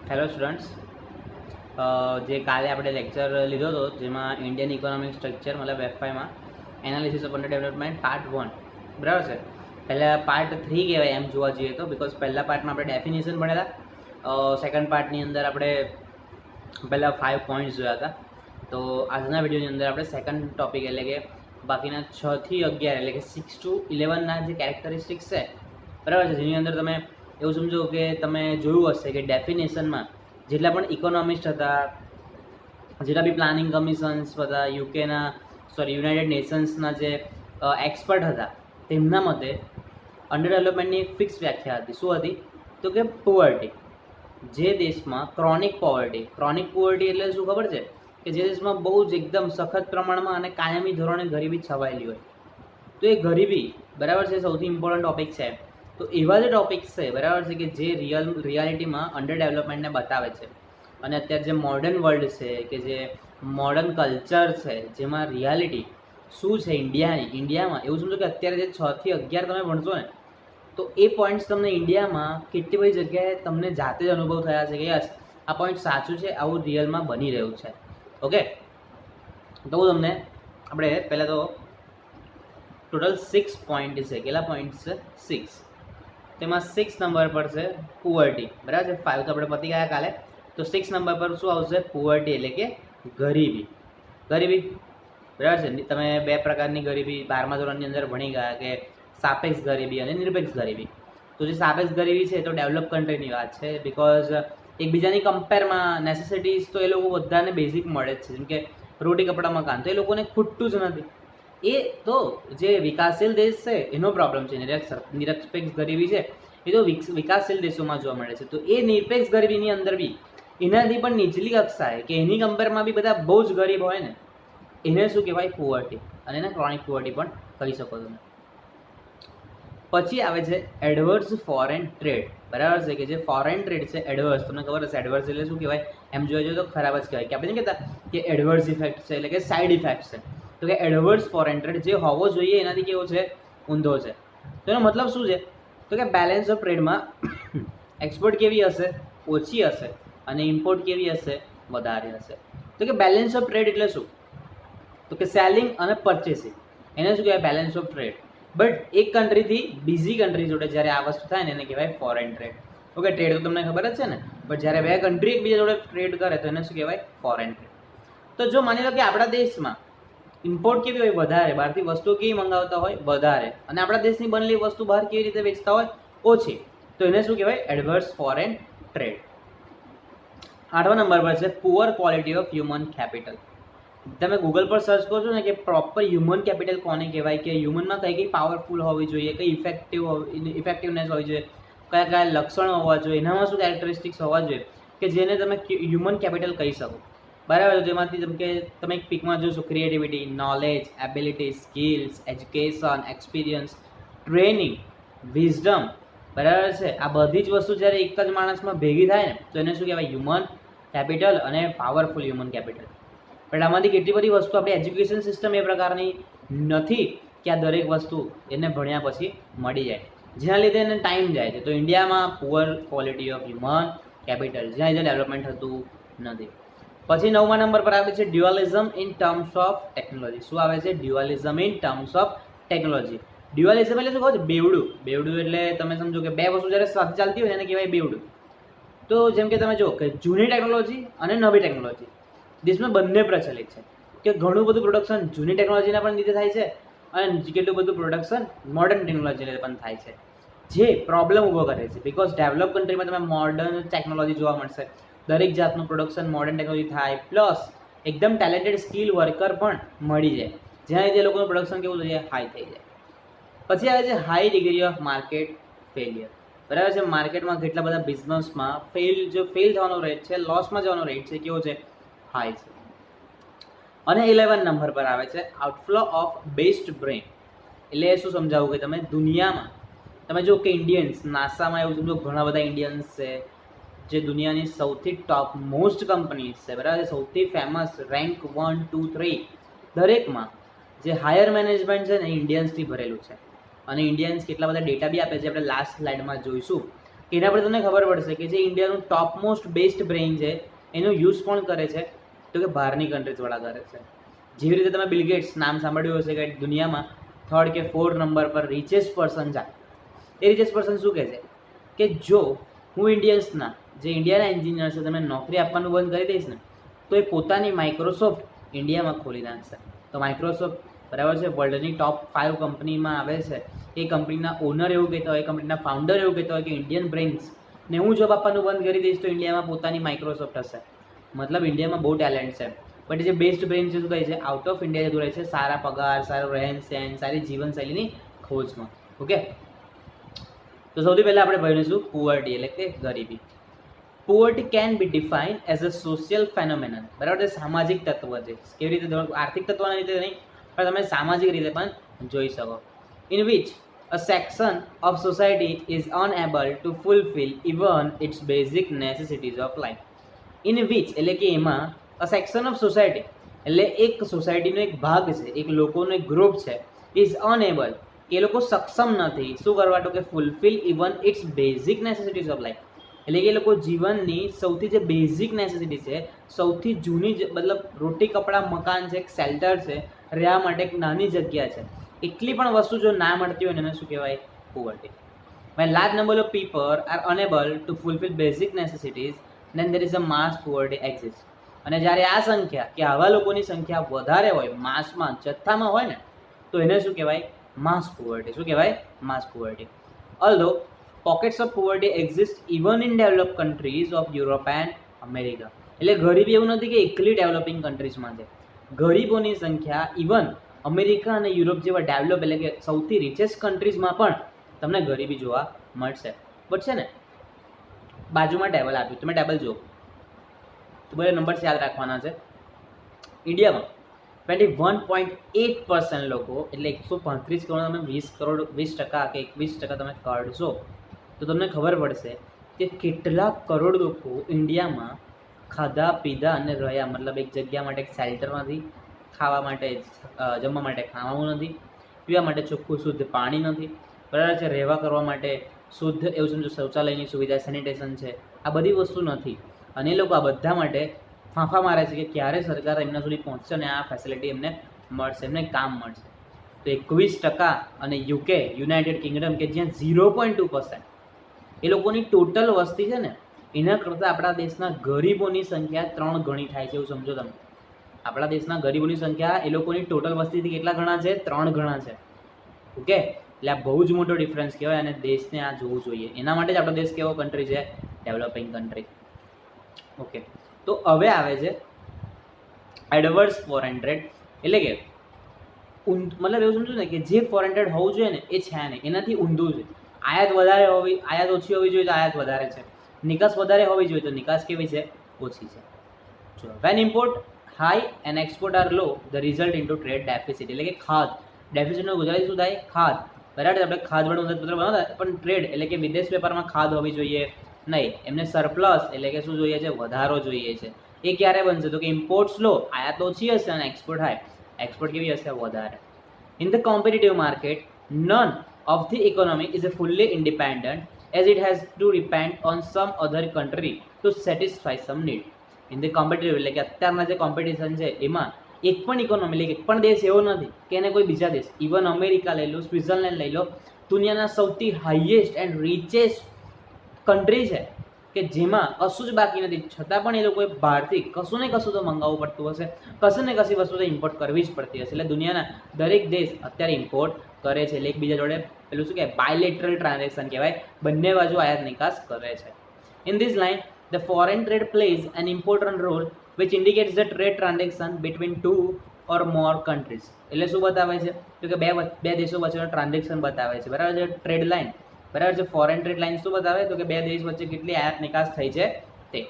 Hello students, જે કાલે આપણે લેક્ચર લીધો હતો જેમાં ઇન્ડિયન ઇકોનોમિક સ્ટ્રક્ચર મતલબ એફઆઈમાં analysis of underdevelopment part 1 બરાબર છે. પહેલાં પાર્ટ 3 કહેવાય એમ જોવા જઈએ તો, બિકોઝ પહેલા પાર્ટમાં આપણે ડેફિનેશન ભણેલા, સેકન્ડ પાર્ટની અંદર આપણે પહેલાં 5 પોઈન્ટ્સ જોયા હતા. તો આજના વિડીયોની અંદર આપણે સેકન્ડ ટોપિક એટલે કે બાકીના 6 થી 11 એટલે કે 6 to 11ના જે કેરેક્ટરિસ્ટિક્સ છે બરાબર છે, જેની અંદર તમે એવું સમજો કે તમે જોયું હશે કે ડેફિનેશનમાં જેટલા પણ ઇકોનોમિસ્ટ હતા, જેટલા બી પ્લાનિંગ કમિશન્સ હતા, યુનાઇટેડ નેશન્સના જે એક્સપર્ટ હતા, તેમના મતે અંડર ડેવલપમેન્ટની એક ફિક્સ વ્યાખ્યા હતી. શું હતી? તો કે પોવર્ટી. જે દેશમાં ક્રોનિક પોવર્ટી એટલે શું ખબર છે? કે જે દેશમાં બહુ જ એકદમ સખત પ્રમાણમાં અને કાયમી ધોરણે ગરીબી છવાયેલી હોય, તો એ ગરીબી બરાબર છે સૌથી ઇમ્પોર્ટન્ટ ટોપિક છે. તો એવા જે ટોપિક્સ છે બરાબર છે કે જે રિયાલિટીમાં અંડર ડેવલપમેન્ટને બતાવે છે. અને અત્યારે જે મોડર્ન વર્લ્ડ છે કે જે મોડર્ન કલ્ચર છે, જેમાં રિયાલિટી શું છે ઇન્ડિયામાં એવું સમજો કે અત્યારે જે 6 થી 11 તમે ભણશો ને, તો એ પોઈન્ટ્સ તમને ઇન્ડિયામાં કેટલી બધી જગ્યાએ તમને જાતે જ અનુભવ થયા છે કે યસ આ પોઈન્ટ સાચું છે, આવું રિયલમાં બની રહ્યું છે. ઓકે, તો હું તમને આપણે પહેલાં તો ટોટલ 6 પોઈન્ટ છે. કેટલા પોઈન્ટ છે? 6. તેમાં 6 નંબર પર છે પુઅર્ટી. બરાબર છે, 5 તો આપણે પતી ગયા કાલે. તો 6 નંબર પર શું આવશે? પુઅર્ટી એટલે કે ગરીબી. બરાબર છે. તમે બે પ્રકારની ગરીબી 12મા ધોરણની અંદર ભણી ગયા કે સાપેક્ષ ગરીબી અને નિરપેક્ષ ગરીબી. તો જે સાપેક્ષ ગરીબી છે તો ડેવલપ કન્ટ્રીની વાત છે, બિકોઝ એકબીજાની કમ્પેરમાં નેસેસિટીઝ તો એ લોકો બધાને બેઝિક મળે જ છે, જેમ કે રોટી કપડાં મકાન, તો એ લોકોને ખૂટતું જ નથી. એ તો જે વિકાસશીલ દેશ છે એનો પ્રોબ્લેમ છે. નિરપેક્ષ ગરીબી છે એ તો વિકાસશીલ દેશોમાં જોવા મળે છે. તો એ નિરપેક્ષ ગરીબીની અંદર બી એનાથી પણ નીચલી કક્ષાએ કે એની કમ્પેરમાં બી બધા બહુ જ ગરીબ હોય ને, એને શું કહેવાય? પુઅર્ટી. અને એને ક્રોનિક પુઅર્ટી પણ કહી શકો તમે. પછી આવે છે એડવર્સ ફોરેન ટ્રેડ. બરાબર છે, કે જે ફોરેન ટ્રેડ છે એડવર્સ, તમને ખબર હશે એડવર્સ એટલે શું કહેવાય? એમ જોવા જોઈએ તો ખરાબ જ કહેવાય, કે આપણે નહીં કહેતા કે એડવર્સ ઇફેક્ટ છે એટલે કે સાઇડ ઇફેક્ટ છે. તો કે એડવર્સ ફોરેન ટ્રેડ જે હોવો જોઈએ એનાથી કેવો છે? ઊંધો છે. તો એનો મતલબ શું છે? તો કે બેલેન્સ ઓફ ટ્રેડમાં એક્સપોર્ટ કેવી હશે? ઓછી હશે. અને ઇમ્પોર્ટ કેવી હશે? વધારે હશે. તો કે બેલેન્સ ઓફ ટ્રેડ એટલે શું? તો કે સેલિંગ અને પરચેસિંગ, એને શું કહેવાય? Balance of trade. બટ એક કન્ટ્રીથી બીજી કન્ટ્રી જોડે જ્યારે આ વસ્તુ થાય ને એને કહેવાય ફોરેન ટ્રેડ. ઓકે, ટ્રેડ તો તમને ખબર જ છે ને, બટ જ્યારે બે કન્ટ્રી એકબીજા જોડે ટ્રેડ કરે તો એને શું કહેવાય? Foreign trade. તો જો માની લો કે આપણા દેશમાં ઇમ્પોર્ટ કેવી હોય? વધારે. બહારથી વસ્તુઓ કેવી મંગાવતા હોય? વધારે. અને આપણા દેશની બનેલી વસ્તુ બહાર કેવી રીતે વેચતા હોય? ઓછી. તો એને શું કહેવાય? Adverse foreign trade. 8મા નંબર પર છે poor quality of human capital. તમે ગૂગલ પર સર્ચ કરશો ને કે પ્રોપર હ્યુમન કેપિટલ કોને કહેવાય, કે હ્યુમનમાં કઈ પાવરફુલ હોવી જોઈએ, કઈ ઇફેક્ટિવનેસ હોવી જોઈએ, કયા કયા લક્ષણો હોવા જોઈએ, એનામાં શું કેરેક્ટરિસ્ટિક્સ હોવા જોઈએ કે જેને તમે હ્યુમન કેપિટલ કહી શકો. બરાબર. જેમાંથી જેમ કે તમે એક પિકમાં જોશો creativity, knowledge, ability, skills, education, experience, training, wisdom. બરાબર છે. આ બધી જ વસ્તુ જ્યારે એક જ માણસમાં ભેગી થાય ને તો એને શું કહેવાય? હ્યુમન કેપિટલ અને પાવરફુલ હ્યુમન કેપિટલ. પણ આમાંથી કેટલી બધી વસ્તુ આપણી એજ્યુકેશન સિસ્ટમ એ પ્રકારની નથી કે આ દરેક વસ્તુ એને ભણ્યા પછી મળી જાય, જેના લીધે એને ટાઈમ જાય છે. તો ઇન્ડિયામાં poor quality of human capital, જ્યાં જે ડેવલપમેન્ટ થતું નથી. પછી 9મા નંબર પર આવે છે ડ્યુઅલિઝમ ઇન ટર્મ્સ ઓફ ટેકનોલોજી. શું આવે છે? ડ્યુઅલિઝમ ઇન ટર્મ્સ ઓફ ટેકનોલોજી. ડ્યુઅલિઝમ એટલે શું કહો છો? બેવડું એટલે તમે સમજો કે બે વસ્તુ જ્યારે સાથે ચાલતી હોય એને કહેવાય બેવડું. તો જેમ કે તમે જો કે જૂની ટેકનોલોજી અને નવી ટેકનોલોજી દેશમાં બંને પ્રચલિત છે, કે ઘણું બધું પ્રોડક્શન જૂની ટેકનોલોજીના પણ લીધે થાય છે અને કેટલું બધું પ્રોડક્શન મોડર્ન ટેકનોલોજીને પણ થાય છે, જે પ્રોબ્લેમ ઊભો કરે છે. બિકોઝ ડેવલપ કન્ટ્રીમાં તમે મોડર્ન ટેકનોલોજી જોવા મળશે, દરેક જાતનું પ્રોડક્શન મોડર્ન ટેકનોલોજી થાય, પ્લસ એકદમ ટેલેન્ટેડ સ્કિલ વર્કર પણ મળી જાય, જેના લીધે લોકોનું પ્રોડક્શન કેવું થઈ જાય? હાઈ થઈ જાય. પછી આવે છે high degree of market failure. બરાબર છે. માર્કેટમાં કેટલા બધા બિઝનેસમાં ફેલ થવાનો રેટ છે, લોસમાં જવાનો રેટ છે, કેવો છે? હાઈ છે. અને 11 નંબર પર આવે છે આઉટફ્લો ઓફ બેસ્ટ બ્રેન. એટલે શું સમજાવું કે તમે દુનિયામાં તમે જો કે ઇન્ડિયન્સ નાસામાં એવું સમજો ઘણા બધા ઇન્ડિયન્સ છે જે દુનિયાની સૌથી ટોપ મોસ્ટ કંપનીઝ છે, બરાબર, સૌથી ફેમસ રેન્ક 1, 2, 3 દરેકમાં જે હાયર મેનેજમેન્ટ છે ને ઇન્ડિયન્સથી ભરેલું છે. અને ઇન્ડિયન્સ કેટલા બધા ડેટા બી આપે છે, આપણે લાસ્ટ સ્લાઇડમાં જોઈશું કે એના પર તમને ખબર પડશે કે જે ઇન્ડિયાનું ટોપ મોસ્ટ બેસ્ટ બ્રેઇન છે એનો યુઝ કોણ કરે છે, તો કે બહારની કન્ટ્રીઝવાળા કરે છે. જેવી રીતે તમે બિલ ગેટ્સ નામ સાંભળ્યું હશે કે દુનિયામાં 3rd કે 4th નંબર પર રિચેસ્ટ પર્સન છે. એ રિચેસ્ટ પર્સન શું કહે છે કે જો હું ઇન્ડિયન્સના જે ઇન્ડિયાના એન્જિનિયર છે તમે નોકરી આપવાનું બંધ કરી દઈશ ને તો એ પોતાની માઇક્રોસોફ્ટ ઇન્ડિયામાં ખોલી નાખશે. તો માઇક્રોસોફ્ટ બરાબર છે વર્લ્ડની ટોપ 5 કંપનીમાં આવે છે. એ કંપનીના ઓનર એવું કહેતા હોય, કંપનીના ફાઉન્ડર એવું કહેતા હોય કે ઇન્ડિયન બ્રેઇન્સ ને હું જોબ આપવાનું બંધ કરી દઈશ તો ઇન્ડિયામાં પોતાની માઇક્રોસોફ્ટ હશે. મતલબ ઇન્ડિયામાં બહુ ટેલેન્ટ છે, બટ જે બેસ્ટ બ્રેઇન છે શું કહે છે આઉટ ઓફ ઇન્ડિયા જતું રહે છે સારા પગાર, સારું રહેન સહેન, સારી જીવનશૈલીની ખોજમાં. ઓકે, તો સૌથી પહેલાં આપણે ભણીશું પુઅર્ટી એટલે કે ગરીબી. Poverty can be defined as a social phenomenon. બરાબર છે, સામાજિક તત્વ છે. કેવી રીતે? આર્થિક તત્વના રીતે નહીં, પણ તમે સામાજિક રીતે પણ જોઈ શકો. In which a section of society is unable to fulfill even its basic necessities of life. In which એટલે કે એમાં a section of society એટલે એક સોસાયટીનો એક ભાગ છે, એક લોકોનો એક ગ્રુપ છે, is unable કે એ લોકો સક્ષમ નથી શું કરવા, તો કે fulfil even its basic necessities of life. એટલે કે એ લોકો જીવનની સૌથી જે બેઝિક નેસેસિટી છે, સૌથી જૂની મતલબ રોટી કપડાં મકાન છે, એક શેલ્ટર છે, રહેવા માટે એક નાની જગ્યા છે, એટલી પણ વસ્તુ જો ના મળતી હોય ને એને શું કહેવાય? પુઅર્ટી. When large number of people are unable to fulfill basic necessities, then there is a mass poverty exists. અને જ્યારે આ સંખ્યા કે આવા લોકોની સંખ્યા વધારે હોય, માસમાં જથ્થામાં હોય ને તો એને શું કહેવાય? માસ પુઅર્ટી. શું કહેવાય? માસ પુઅર્ટી. Although pockets of poverty exist even in developed countries of Europe and America. એટલે ગરીબી એવું નથી કે એકલી ડેવલપિંગ કન્ટ્રીઝમાં છે. ગરીબોની સંખ્યા ઇવન અમેરિકા અને યુરોપ જેવા ડેવલપ એટલે કે સૌથી રિચેસ્ટ કન્ટ્રીઝમાં પણ તમને ગરીબી જોવા મળશે. બટ છે ને બાજુમાં ટેબલ આપ્યું, તમે ટેબલ જુઓ તો બધા નંબર્સ યાદ રાખવાના છે. ઇન્ડિયામાં 21.8% લોકો એટલે 135 કરોડ તમે 20% કે 21% તમે કાઢશો તો તમને ખબર પડશે કે કેટલા કરોડ લોકો ઇન્ડિયામાં ખાધા પીધા અને રહ્યા, મતલબ એક જગ્યા માટે એક શેલ્ટર નથી, ખાવા માટે જમવા માટે ખાવાનું નથી, પીવા માટે ચોખ્ખું શુદ્ધ પાણી નથી, બરાબર છે, રહેવા કરવા માટે શુદ્ધ એવું સમજો શૌચાલયની સુવિધા, સેનિટેશન છે, આ બધી વસ્તુ નથી. અને એ લોકો આ બધા માટે ફાંફા મારે છે કે ક્યારે સરકાર એમના સુધી પહોંચશે અને આ ફેસિલિટી એમને મળશે, એમને કામ મળશે. તો 21% અને યુકે યુનાઇટેડ કિંગડમ કે જ્યાં 0.2% એ લોકોની ટોટલ વસ્તી છે ને એના કરતાં આપણા દેશના ગરીબોની સંખ્યા 3 ગણી થાય છે. એવું સમજો તમે, આપણા દેશના ગરીબોની સંખ્યા એ લોકોની ટોટલ વસ્તીથી કેટલા ગણા છે? 3 ગણા છે. ઓકે, એટલે આ બહુ જ મોટો ડિફરન્સ કહેવાય અને દેશને આ જોવું જોઈએ. એના માટે જ આપણો દેશ કેવો કન્ટ્રી છે? Developing country. ઓકે, તો હવે આવે છે એડવર્સ ફોરેન ટ્રેડ. એટલે કે મતલબ એવું સમજો ને કે જે ફોરેન ટ્રેડ હોવું જોઈએ ને એ છે નહીં, એનાથી ઊંધું છે. આયાત વધારે હોવી, આયાત ઓછી હોવી જોઈએ તો આયાત વધારે છે, નિકાસ વધારે હોવી જોઈએ તો નિકાસ કેવી છે? ઓછી છે. ચલો, when import high and export are low the result into trade deficit. એટલે કે ખાદ ડેફિસિટનો ગુજરાતી શું થાય? ખાદ. બરાબર, આપણે ખાદવાળું અંદાજપત્ર બનાવતા પણ ટ્રેડ એટલે કે વિદેશ વેપારમાં ખાદ હોવી જોઈએ નહીં, એમને સરપ્લસ એટલે કે શું જોઈએ છે? વધારો જોઈએ છે. એ ક્યારે બનશે? તો કે ઇમ્પોર્ટ્સ લો, આયાત ઓછી હશે અને એક્સપોર્ટ હાઈ, એક્સપોર્ટ કેવી હશે? વધારે. In the competitive market none of the economy is a fully independent as it has to depend on some other country to satisfy some need. In the competitive એટલે કે અત્યારના જે competition છે એમાં એક પણ ઇકોનોમી એટલે એક પણ દેશ એવો નથી કે એને કોઈ બીજા દેશ, ઇવન અમેરિકા લઈ લો, સ્વિટ્ઝરલેન્ડ લઈ લો, દુનિયાના સૌથી હાઈએસ્ટ એન્ડ રિચેસ્ટ કન્ટ્રી છે કે જેમાં કશું જ બાકી નથી, છતાં પણ એ લોકોએ બહારથી કશું ને કશું તો મંગાવવું પડતું હશે, કશું ને કશી વસ્તુ તો ઇમ્પોર્ટ કરવી જ પડતી હશે. એટલે દુનિયાના દરેક દેશ અત્યારે ઇમ્પોર્ટ કરે છે. એટલે એકબીજા જોડે પેલું શું કહેવાય? બાયલેટરલ ટ્રાન્ઝેક્શન કહેવાય, બંને બાજુ આયાત નિકાસ કરે છે. In this line the foreign trade plays an important role which indicates the trade transaction between 2 or more countries. એટલે શું બતાવે છે? તો કે બે દેશો વચ્ચેનો ટ્રાન્ઝેક્શન બતાવે છે. બરાબર છે, ટ્રેડ લાઇન. બરાબર છે, ફોરેન ટ્રેડ લાઇન શું બતાવે? તો કે બે દેશ વચ્ચે કેટલી આયાત નિકાસ થઈ છે તે.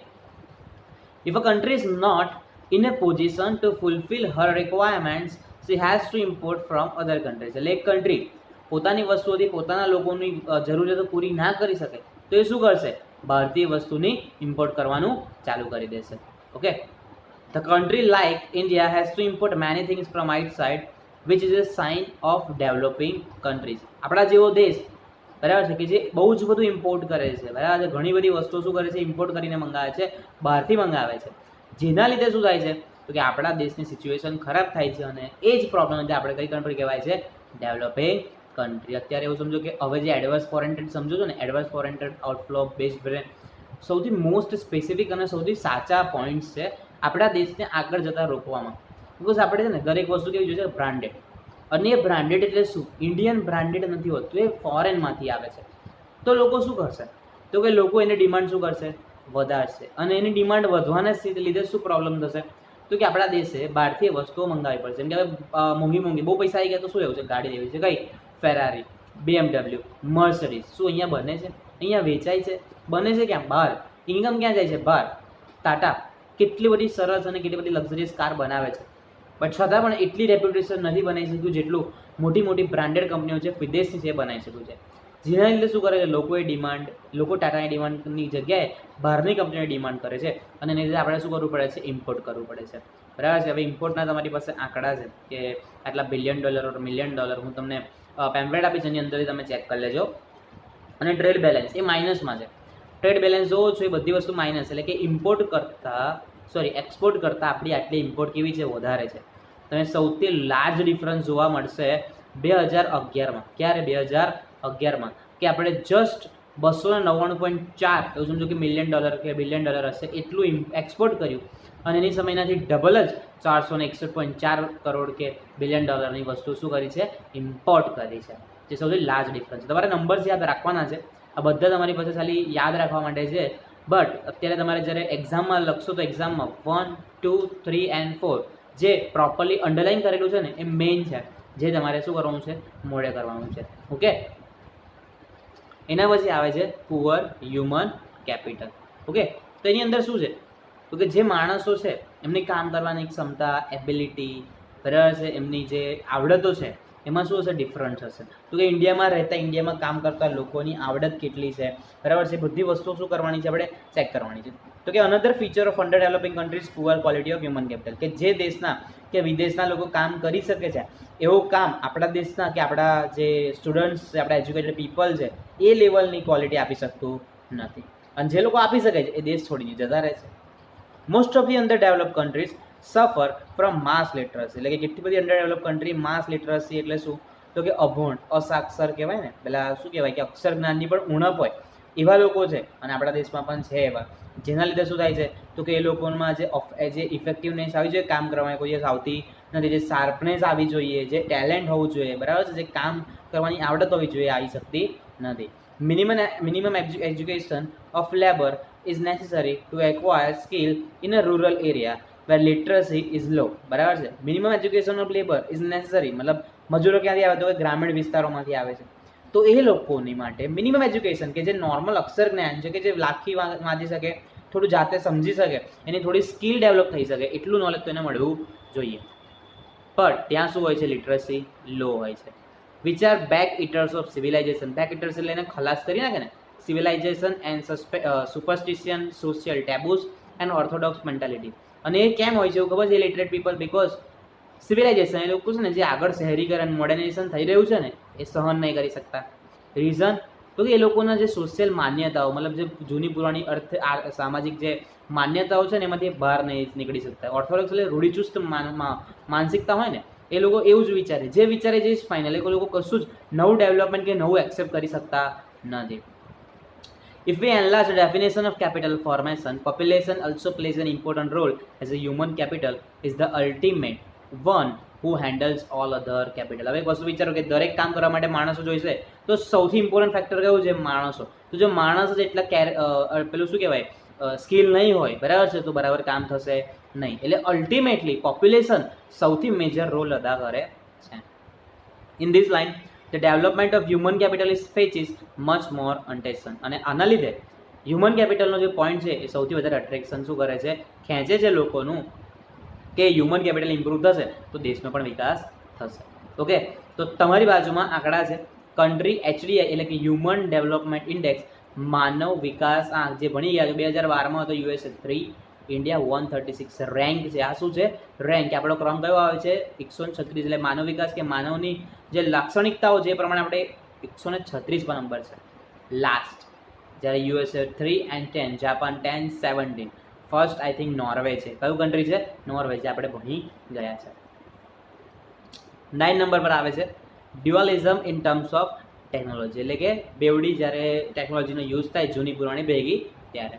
If a country is not in a position to fulfil her requirements she has to import from other countries. એટલે એક કન્ટ્રી પોતાની વસ્તુઓથી પોતાના લોકોની જરૂરિયાતો પૂરી ના કરી શકે તો એ શું કરશે? ભારતીય વસ્તુની ઇમ્પોર્ટ કરવાનું ચાલુ કરી દેશે. Okay, the country like India has to import many things from outside which is a sign of developing countries. આપણા જેવો દેશ બરાબર છે, કે જે બહુ જ બધું ઇમ્પોર્ટ કરે છે, બરાબર છે, ઘણી બધી વસ્તુઓ શું કરે છે, ઇમ્પોર્ટ કરીને મંગાવે છે, બહારથી મંગાવે છે, જેના લીધે શું થાય છે તો કે આપણા દેશની સિચ્યુએશન ખરાબ થાય છે, અને એ જ પ્રોબ્લેમ છે આપણે કઈ કન્ટ્રી કહેવાય છે, ડેવલપિંગ કન્ટ્રી. અત્યારે એવું સમજો કે હવે જે એડવાન્સ ફોરેન ટ્રેડ સમજો છો ને, advance foreign trade outflow based brain સૌથી મોસ્ટ સ્પેસિફિક અને સૌથી સાચા પોઈન્ટ્સ છે આપણા દેશને આગળ જતાં રોકવામાં. બિકોઝ આપણે છે ને દરેક વસ્તુ કેવી જોઈએ છે, બ્રાન્ડેડ. અને એ બ્રાન્ડેડ એટલે શું, ઇન્ડિયન બ્રાન્ડેડ નથી હોતું, એ ફોરેનમાંથી આવે છે. તો લોકો શું કરશે, તો કે લોકો એની ડિમાન્ડ શું કરશે, વધારશે. અને એની ડિમાન્ડ વધવાના લીધે શું પ્રોબ્લેમ થશે, તો કે આપણા દેશે બહારથી વસ્તુઓ મંગાવવી પડશે. જેમ કે હવે મોંઘી મોંઘી બહુ પૈસા આવી ગયા તો શું લેવું છે, ગાડી લેવી છે, કઈ ફેરારી, BMW, મર્સિડીઝ. શું અહીંયા બને છે, અહીંયા વેચાય છે, બને છે ક્યાં, બહાર. ઇન્કમ ક્યાં જાય છે, બહાર. ટાટા કેટલી બધી સરસ અને કેટલી બધી લક્ઝરિયસ કાર બનાવે છે, બટ છતાં પણ એટલી રેપ્યુટેશન નથી બનાવી શક્યું જેટલું મોટી મોટી બ્રાન્ડેડ કંપનીઓ છે વિદેશની છે બનાવી શક્યું છે. જેના લીધે શું કરે છે, લોકોએ ડિમાન્ડ, લોકો ટાટાની ડિમાન્ડની જગ્યાએ બહારની કંપનીની ડિમાન્ડ કરે છે, અને એની લીધે આપણે શું કરવું પડે છે, ઇમ્પોર્ટ કરવું પડે છે. બરાબર છે. હવે ઇમ્પોર્ટના તમારી પાસે આંકડા છે કે આટલા $બિલિયન ઓર $મિલિયન. હું તમને પેમ્પલેટ આપીશ, એની અંદરથી તમે ચેક કરી લેજો. અને ટ્રેડ બેલેન્સ એ માઇનસમાં છે. ટ્રેડ બેલેન્સ જોવો છો એ બધી વસ્તુ માઇનસ, એટલે કે એક્સપોર્ટ કરતાં આપણી આટલી ઇમ્પોર્ટ કેવી છે, વધારે છે. તમે સૌથી લાર્જ ડિફરન્સ જોવા મળશે 2011માં. ક્યારે, 2011માં, કે આપણે જસ્ટ $299.4 એવું સમજો કે $મિલિયન કે $બિલિયન હશે, એટલું એક્સપોર્ટ કર્યું, અને એની સમયનાથી ડબલ જ 461.4 કરોડ કે $બિલિયન વસ્તુ શું કરી છે, ઇમ્પોર્ટ કરી છે. જે સૌથી લાર્જ ડિફરન્સ છે. તમારે નંબર્સ યાદ રાખવાના છે, આ બધા તમારી પાસે ખાલી યાદ રાખવા માટે છે. બટ અત્યારે તમારે જ્યારે એક્ઝામમાં લખશો તો એક્ઝામમાં 1, 2, 3 and 4 જે પ્રોપરલી અંડરલાઇન કરેલું છે ને એ મેઇન છે, જે તમારે શું કરવાનું છે, મોડે કરવાનું છે. ઓકે, એના પછી આવે છે પુઅર હ્યુમન કેપિટલ. ઓકે, તો એની અંદર શું છે, તો કે જે માણસો છે એમની કામ કરવાની ક્ષમતા, એબિલિટી, બરાબર છે, એમની જે આવડતો છે એમાં શું હશે, ડિફરન્સ હશે. તો કે ઇન્ડિયામાં કામ કરતા લોકોની આવડત કેટલી છે, બરાબર છે, બધી વસ્તુઓ શું કરવાની છે, આપણે ચેક કરવાની છે. તો કે another feature of under developing countries poor quality of human capital, કે જે દેશના કે વિદેશના લોકો કામ કરી શકે છે એવું કામ આપણા દેશના કે આપણા જે સ્ટુડન્ટ્સ છે, આપણા એજ્યુકેટેડ પીપલ છે, એ લેવલની ક્વોલિટી આપી શકતું નથી. અને જે લોકો આપી શકે છે એ દેશ છોડીને જતા રહે છે. Most of the under develop countries સફર ફ્રોમ માસ લિટરસી, એટલે કે કેટલી બધી અંડર ડેવલપ કન્ટ્રી માસ લિટરસી એટલે શું, તો કે અભણ, અસાક્ષર કહેવાય ને, પેલા શું કહેવાય કે અક્ષર જ્ઞાનની પણ ઉણપ હોય એવા લોકો છે, અને આપણા દેશમાં પણ છે એવા. જેના લીધે શું થાય છે, તો કે એ લોકોમાં જે ઇફેક્ટિવનેસ આવી જોઈએ કામ કરવામાં, કોઈ આવતી નથી, જે શાર્પનેસ આવી જોઈએ, જે ટેલેન્ટ હોવું જોઈએ, બરાબર છે, જે કામ કરવાની આવડત હોવી જોઈએ, આવી શકતી નથી. Minimum education of labour is necessary to acquire skill in a rural area where literacy is low. બરાબર છે, minimum education of labour is necessary, મતલબ મજૂરો ક્યાંથી આવે, તો ગ્રામીણ વિસ્તારોમાંથી આવે છે. તો એ લોકોની માટે મિનિમમ એજ્યુકેશન, કે જે નોર્મલ અક્ષર જ્ઞાન છે, કે જે લાખી વાંચી શકે, થોડું જાતે સમજી શકે, એની થોડી સ્કિલ ડેવલપ થઈ શકે, એટલું નોલેજ તો એને મળવું જોઈએ. પણ ત્યાં શું હોય છે, લિટરસી લો હોય છે. Which are back eaters of civilization. Back eaters એટલે એને ખલાસ કરી નાખે ને, civilization and superstition, social taboos and orthodox mentality. અને એ કેમ હોય છે એવું ખબર છે, લિટરેટ પીપલ, બિકોઝ સિવિલાઇઝેશન એ લોકો છે ને જે આગળ શહેરીકરણ મોડર્નાઇઝેશન થઈ રહ્યું છે ને એ સહન નહીં કરી શકતા. રીઝન, તો કે એ લોકોના જે સોશિયલ માન્યતાઓ, મતલબ જે જૂની પુરાણી સામાજિક જે માન્યતાઓ છે ને એમાંથી બહાર નહીં નીકળી શકતા. ઓર્થોડોક્સ એટલે રૂઢિચુસ્ત માનસિકતા હોય ને, એ લોકો એવું જ વિચારે, જે વિચારે જે ફાઇનલ. એ લોકો કશું જ નવું ડેવલપમેન્ટ કે નવું એક્સેપ્ટ કરી શકતા નથી. If we enlarge the definition of capital formation, population also plays an important role as a human capital is the ultimate one who handles all other capital. હવે એક વસ્તુ વિચારો કે દરેક કામ કરવા માટે માણસો જોઈશે, તો સૌથી ઇમ્પોર્ટન્ટ ફેક્ટર કયું છે, માણસો. તો જો માણસ જ એટલા પેલું શું કહેવાય, સ્કિલ નહીં હોય, બરાબર છે, તો બરાબર કામ થશે નહીં. એટલે અલ્ટિમેટલી પોપ્યુલેશન સૌથી મેજર રોલ અદા કરે છે. In this line the development of human capital is faces much more attention. અને આના લીધે હ્યુમન કેપિટલનો જે પોઈન્ટ છે એ સૌથી વધારે અટ્રેક્શન શું કરે છે, ખેંચે છે લોકોનું, કે હ્યુમન કેપિટલ ઇમ્પ્રૂવ થશે તો દેશનો પણ વિકાસ થશે. ઓકે, તો તમારી બાજુમાં આંકડા છે, કન્ટ્રી HDI એટલે કે હ્યુમન ડેવલપમેન્ટ ઇન્ડેક્સ, માનવ વિકાસ જે ભણી ગયા છે 2012માં હતો, USA 3, ઇન્ડિયા 136 રેન્ક છે. આ શું છે, રેન્ક. આપણો ક્રમ કયો આવે છે, 136. એટલે માનવ વિકાસ કે માનવની જે લાક્ષણિકતાઓ છે એ પ્રમાણે આપણે 136 નંબર છે લાસ્ટ. જ્યારે USA 3 and 10, Japan 10, 17. First I think Norway છે. કયું કન્ટ્રી છે? નોર્વે છે. આપણે ભણી ગયા છે. 9 નંબર પર આવે છે ડ્યુઅલિઝમ ઇન ટર્મ્સ ઓફ ટેકનોલોજી, એટલે કે બેવડી જ્યારે ટેકનોલોજીનો યુઝ થાય જૂની પુરાણી ભેગી ત્યારે.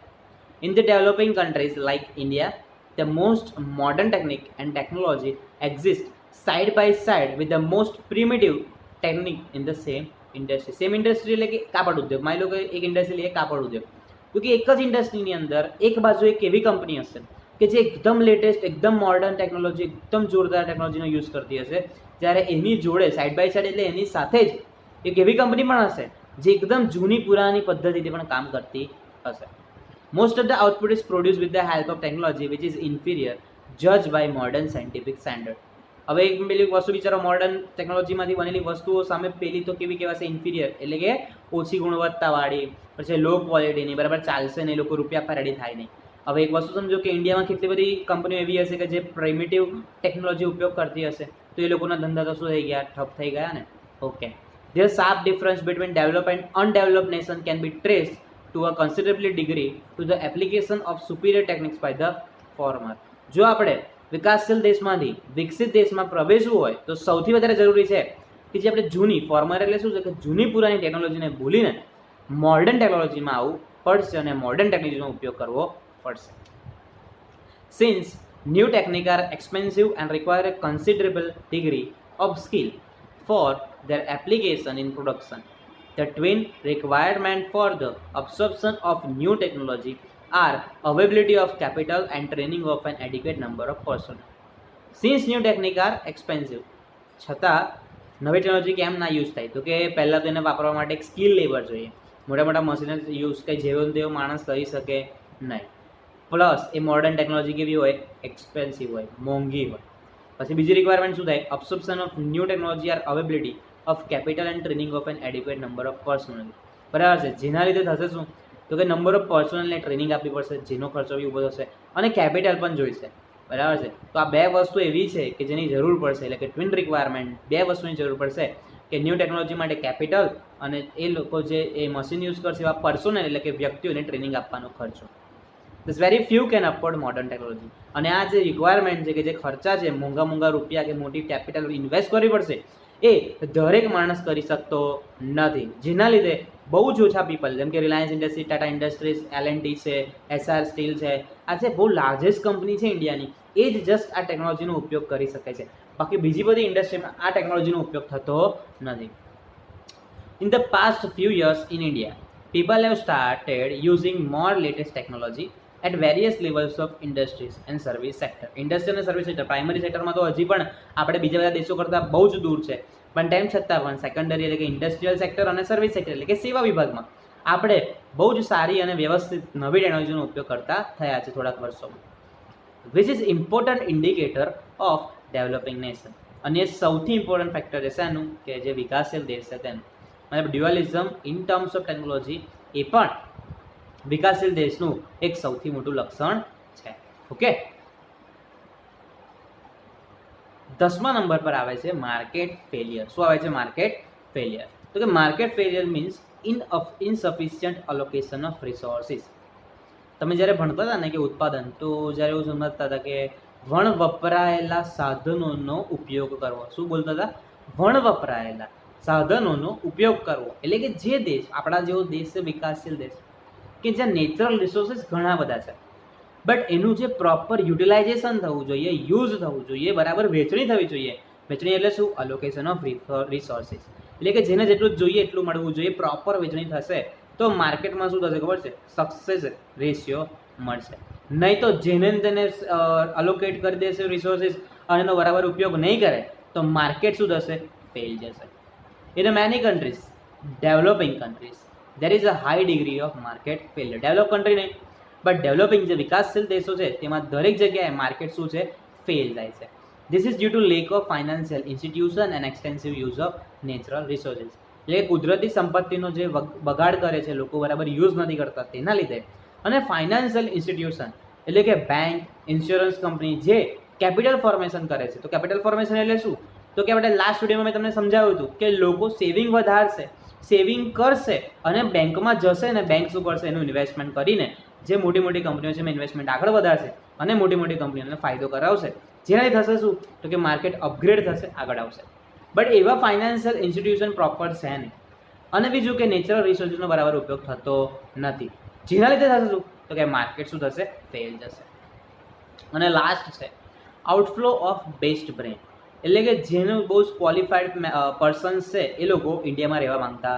In the developing countries like India, the most modern technique and technology exist side by side with the most primitive technique in the same industry. Same industry એટલે કે કાપડ ઉદ્યોગ. માની લો કે એક ઇન્ડસ્ટ્રી લઈએ કાપડ ઉદ્યોગ, તો કે એક જ ઇન્ડસ્ટ્રીની અંદર એક બાજુ એક એવી કંપની હશે કે જે એકદમ લેટેસ્ટ, એકદમ મોડર્ન ટેકનોલોજી, એકદમ જોરદાર ટેકનોલોજીનો યુઝ કરતી હશે, જ્યારે એની જોડે સાઇડ બાય સાઇડ એટલે એની સાથે જ એક એવી કંપની પણ હશે જે એકદમ જૂની પુરાની પદ્ધતિથી પણ કામ કરતી હશે. Most of the output is produce with the help of technology which is inferior જજ બાય મોડર્ન સાયન્ટિફિક સ્ટેન્ડર્ડ. હવે એક પેલી વસ્તુ વિચારો, મોડર્ન ટેકનોલોજીમાંથી બનેલી વસ્તુઓ સામે પેલી તો કેવી કહેવાશે? ઇન્ફિરિયર, એટલે કે ઓછી ગુણવત્તાવાળી, પછી લો ક્વોલિટીની, બરાબર ચાલશે નહીં, લોકો રૂપિયા આપવા રેડી થાય નહીં. હવે એક વસ્તુ સમજો કે ઇન્ડિયામાં કેટલી બધી કંપનીઓ એવી હશે કે જે પ્રિમિટિવ ટેકનોલોજી ઉપયોગ કરતી હશે, તો એ લોકોના ધંધા તો શું થઈ ગયા? ઠપ થઈ ગયા ને. Okay, there sharp difference between develop and undeveloped nation can be traced to a considerably degree to the application of superior techniques by the former. જો આપણે વિકાસશીલ દેશમાંથી વિકસિત દેશમાં પ્રવેશવું હોય તો સૌથી વધારે જરૂરી છે કે જે આપણે જૂની, ફોર્મર એટલે શું છે કે જૂની પુરાની ટેકનોલોજીને ભૂલીને મોડર્ન ટેકનોલોજીમાં આવવું પડશે અને મોડર્ન ટેકનોલોજીનો ઉપયોગ કરવો પડશે. Since new technique are expensive and require a considerable degree of skill for their application in production, the twin requirement for the absorption of new technology are availability of capital and training of an adequate number of personnel. Since new technique are expensive, છતાં નવી technology કેમ ના use થાય? તો કે પહેલાં તો એને વાપરવા માટે એક સ્કિલ લેબર જોઈએ. મોટા મોટા મશીન યુઝ કંઈ જેવો તેવો માણસ કરી શકે નહીં. પ્લસ એ મોડર્ન ટેકનોલોજી કેવી હોય? એક્સપેન્સિવ હોય, મોંઘી હોય. પછી બીજી રિક્વાયરમેન્ટ શું થાય? Absorption of new technology or availability of capital and training of an adequate number of personnel. બરાબર છે. જેના લીધે થશે શું? તો કે નંબર ઓફ પર્સનલને ટ્રેનિંગ આપવી પડશે, જેનો ખર્ચો બી ઊભો થશે, અને કેપિટલ પણ જોઈશે. બરાબર છે. તો આ બે વસ્તુ એવી છે કે જેની જરૂર પડશે, એટલે કે ટ્વિન રિક્વાયરમેન્ટ, બે વસ્તુની જરૂર પડશે કે ન્યૂ ટેકનોલોજી માટે કેપિટલ અને એ લોકો જે એ મશીન યુઝ કરશે એવા પર્સનલ, એટલે કે વ્યક્તિઓને ટ્રેનિંગ આપવાનો ખર્ચો. This very few can afford modern technology. અને આ જે રિક્વાયરમેન્ટ છે કે જે ખર્ચા છે, મોંઘા મોંઘા રૂપિયા કે મોટી કેપિટલ ઇન્વેસ્ટ કરવી પડશે, એ દરેક માણસ કરી શકતો નથી. જેના લીધે બહુ જ ઓછા પીપલ, જેમ કે Reliance industries, Tata industries, L&T છે, એસઆર સ્ટીલ છે, આ છે બહુ લાર્જેસ્ટ કંપની છે ઇન્ડિયાની, એ જ જસ્ટ આ ટેકનોલોજીનો ઉપયોગ કરી શકે છે. બાકી બીજી બધી ઇન્ડસ્ટ્રીમાં આ ટેકનોલોજીનો ઉપયોગ થતો નથી. In the past few years in India, people have started using more latest technology at various levels of industries and service sector. Industry અને સર્વિસ સેક્ટર, પ્રાઇમરી સેક્ટરમાં તો હજી પણ આપણે બીજા બધા દેશો કરતાં બહુ જ દૂર છે, પણ તેમ છતાં પણ સેકન્ડરી એટલે કે ઇન્ડસ્ટ્રીયલ સેક્ટર અને સર્વિસ સેક્ટર એટલે કે સેવા વિભાગમાં આપણે બહુ જ સારી અને વ્યવસ્થિત નવી ટેકનોલોજીનો ઉપયોગ કરતા થયા છે થોડાક વર્ષોમાં. Which is important indicator of developing nation. અને એ સૌથી ઇમ્પોર્ટન્ટ ફેક્ટર છે શેનું? કે જે વિકાસશીલ દેશ છે તેનું. મતલબ ડ્યુઅલિઝમ ઇન ટર્મ્સ ઓફ ટેકનોલોજી એ પણ વિકાસશીલ દેશનું એક સૌથી મોટું લક્ષણ છે. ઓકે, 10મા નંબર પર આવે છે માર્કેટ ફેલિયર. શું આવે છે? Market failure. તો કે market failure means insufficient allocation of resources. તમે જ્યારે ભણતા હતા ને કે ઉત્પાદન, તો જ્યારે એવું સમજતા હતા કે વણ વપરાયેલા સાધનોનો ઉપયોગ કરવો. શું બોલતા હતા? વણ વપરાયેલા સાધનોનો ઉપયોગ કરવો. એટલે કે જે દેશ, આપણા જેવો દેશ છે વિકાસશીલ દેશ, કે જ્યાં નેચરલ રિસોર્સિસ ઘણા બધા છે, બટ એનું જે પ્રોપર યુટિલાઇઝેશન થવું જોઈએ, યુઝ થવું જોઈએ, બરાબર વેચણી થવી જોઈએ. વેચણી એટલે શું? Allocation of resources. એટલે કે જેને જેટલું જોઈએ એટલું મળવું જોઈએ, પ્રોપર વેચણી થશે તો માર્કેટમાં શું થશે ખબર છે? સક્સેસ રેશિયો મળશે. નહીં તો જેને તેને અલોકેટ કરી દેશે રિસોર્સિસ અને એનો બરાબર ઉપયોગ નહીં કરે તો માર્કેટ શું થશે? ફેલ જશે. In many countries, developing countries, there is a high degree of market failure. Develop country નહીં, બટ ડેવલપિંગ જે વિકાસશીલ દેશો છે તેમાં દરેક જગ્યાએ માર્કેટ શું છે? ફેલ જાય છે. This is due to lack of financial institution and extensive use of natural resources. એટલે કુદરતી સંપત્તિનો જે બગાડ કરે છે લોકો, બરાબર યુઝ નથી કરતા તેના લીધે, અને ફાઇનાન્શિયલ ઇન્સ્ટિટ્યુશન એટલે કે બેંક, ઇન્સ્યોરન્સ કંપની જે કેપિટલ ફોર્મેશન કરે છે. તો કેપિટલ ફોર્મેશન એટલે શું? તો કે આપણે લાસ્ટ વિડીયોમાં મેં તમને સમજાવ્યું હતું કે લોકો સેવિંગ વધારશે, સેવિંગ કરશે અને બેંકમાં જશે ને બેંક શું કરશે એનું ઇન્વેસ્ટમેન્ટ કરીને જે મોટી મોટી કંપનીઓ છે એમાં ઇન્વેસ્ટમેન્ટ આગળ વધારશે અને મોટી મોટી કંપનીઓને ફાયદો કરાવશે. જેનાથી થશે શું તો કે માર્કેટ અપગ્રેડ થશે, આગળ આવશે. બટ એવા ફાઇનાન્શિયલ ઇન્સ્ટિટ્યુશન પ્રોપર છે નહીં. અને બીજું કે નેચરલ રિસોર્સિસનો બરાબર ઉપયોગ થતો નથી. જેના લીધે થશે શું તો કે માર્કેટ શું થશે, ફેલ જશે. અને લાસ્ટ છે આઉટફ્લો ઓફ બેસ્ટ બ્રેન, એટલે કે જેનું બહુ ક્વોલિફાઈડ પર્સન્સ છે એ લોકો ઇન્ડિયામાં રહેવા માંગતા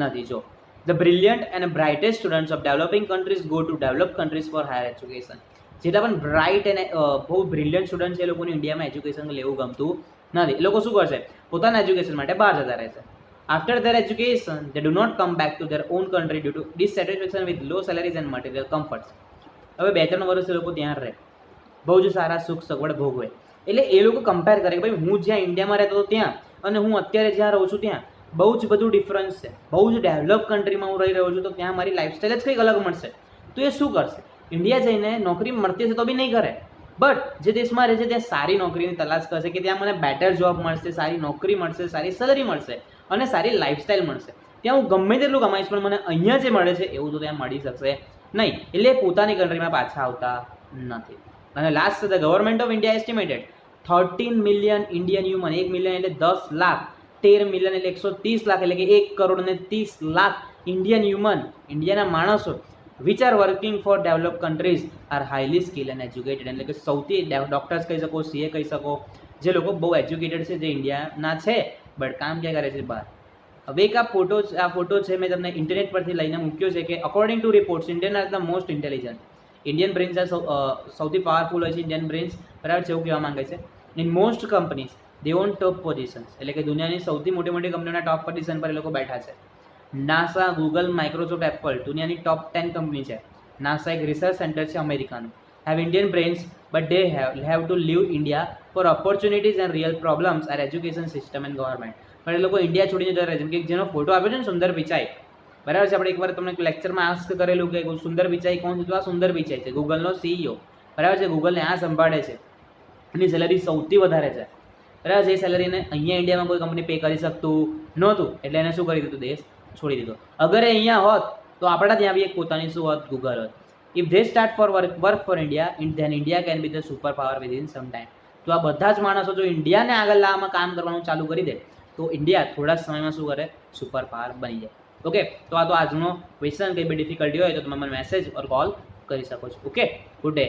નથી. જો the brilliant and brightest students of developing countries go to develop countries for higher education. જેટલા પણ બ્રાઇટ અને બહુ બ્રિલિયન્ટ સ્ટુડન્ટ છે એ લોકોને ઇન્ડિયામાં એજ્યુકેશન લેવું ગમતું નથી. એ લોકો શું કરશે, પોતાના એજ્યુકેશન માટે બહાર જતા રહેશે. After their education they do not come back to their own country due to dissatisfaction with low salaries and material comforts. હવે 2-3 વર્ષ એ લોકો ત્યાં રહે, બહુ જ સારા સુખ સગવડ ભોગવે. એટલે એ લોકો કમ્પેર કરે કે ભાઈ હું જ્યાં ઇન્ડિયામાં રહેતો હતો ત્યાં અને હું અત્યારે જ્યાં રહું છું ત્યાં બહુ જ બધું ડિફરન્સ છે. બહુ જ ડેવલપ કન્ટ્રીમાં હું રહી રહ્યો છું તો ત્યાં મારી લાઈફસ્ટાઈલ જ કંઈક અલગ મળશે. તો એ શું કરશે, ઇન્ડિયા જઈને નોકરી મળતી હશે તો બી નહીં કરે, બટ જે દેશમાં રહે છે ત્યાં સારી નોકરીની તલાશ કરશે કે ત્યાં મને બેટર જોબ મળશે, સારી નોકરી મળશે, સારી સેલરી મળશે અને સારી લાઈફસ્ટાઈલ મળશે. ત્યાં હું ગમે તેટલું કમાઈશ પણ મને અહીંયા જે મળે છે એવું તો ત્યાં મળી શકશે નહીં. એટલે પોતાની કન્ટ્રીમાં પાછા આવતા નથી. અને last the government of India estimated 13 million Indian human, 1 million એટલે 10 લાખ, 13 મિલિયન એટલે 130 લાખ, એટલે કે 1 કરોડ અને 30 લાખ ઇન્ડિયન હ્યુમન, ઇન્ડિયાના માણસો which are working for develop countries are highly skill and educated. એટલે કે સૌથી ડોક્ટર્સ કહી શકો, સીએ કહી શકો, જે લોકો બહુ એજ્યુકેટેડ છે, જે ઇન્ડિયાના છે બટ કામ ક્યાં કરે છે બહાર. હવે એક આ ફોટો છે મેં તમને ઇન્ટરનેટ પરથી લઈને મૂક્યો છે કે according to reports Indian are the most intelligent. Indian brains are સૌથી પાવરફુલ હોય છે ઇન્ડિયન બ્રેન્સ, બરાબર છે એવું કહેવા માંગે છે. In most companies they on top positions, એટલે કે દુનિયાની સૌથી મોટી મોટી કંપનીઓના ટોપ પોઝિશન પર એ લોકો બેઠા છે. નાસા, ગૂગલ, માઇક્રોસોફ્ટ, એપલ દુનિયાની ટોપ 10 કંપની છે. નાસા એક રિસર્ચ સેન્ટર છે અમેરિકાનું. Have Indian brains but they have to leave India for opportunities and real problems are education system and government. પણ એ લોકો ઇન્ડિયા છોડીને જતા રહે છે. જેમ કે જેનો ફોટો આપ્યો છે ને સુંદર પિચાઈ, બરાબર છે, આપણે એકવાર તમને લેક્ચરમાં આસ્ક કરેલું કે સુંદર પિચાઈ કોણ છે, તો આ સુંદર પિચાઈ છે, ગૂગલનો સીઈઓ, બરાબર છે, ગૂગલને આ સંભાળે છે. એની સેલરી સૌથી વધારે છે, બરાબર છે. એ સેલરીને અહીંયા ઇન્ડિયામાં કોઈ કંપની પે કરી શકતું નહોતું, એટલે એને શું કરી દીધું, દેશ છોડી દીધો. અગર એ અહીંયા હોત તો આપણા ત્યાં બી એક પોતાની શું હોત, ગૂગલ હોત. If they start for work for India then India can be the super power within some time. તો આ બધા જ માણસો જો ઇન્ડિયાને આગળ લાવવામાં કામ કરવાનું ચાલુ કરી દે તો ઇન્ડિયા થોડા સમયમાં શું કરે, સુપર પાવર બની જાય. ઓકે, તો આ તો આજનો ક્વેશ્ચન. કંઈ બી ડિફિકલ્ટી હોય તો તમે મને મેસેજ ઓર કોલ કરી શકો છો. Okay, good day.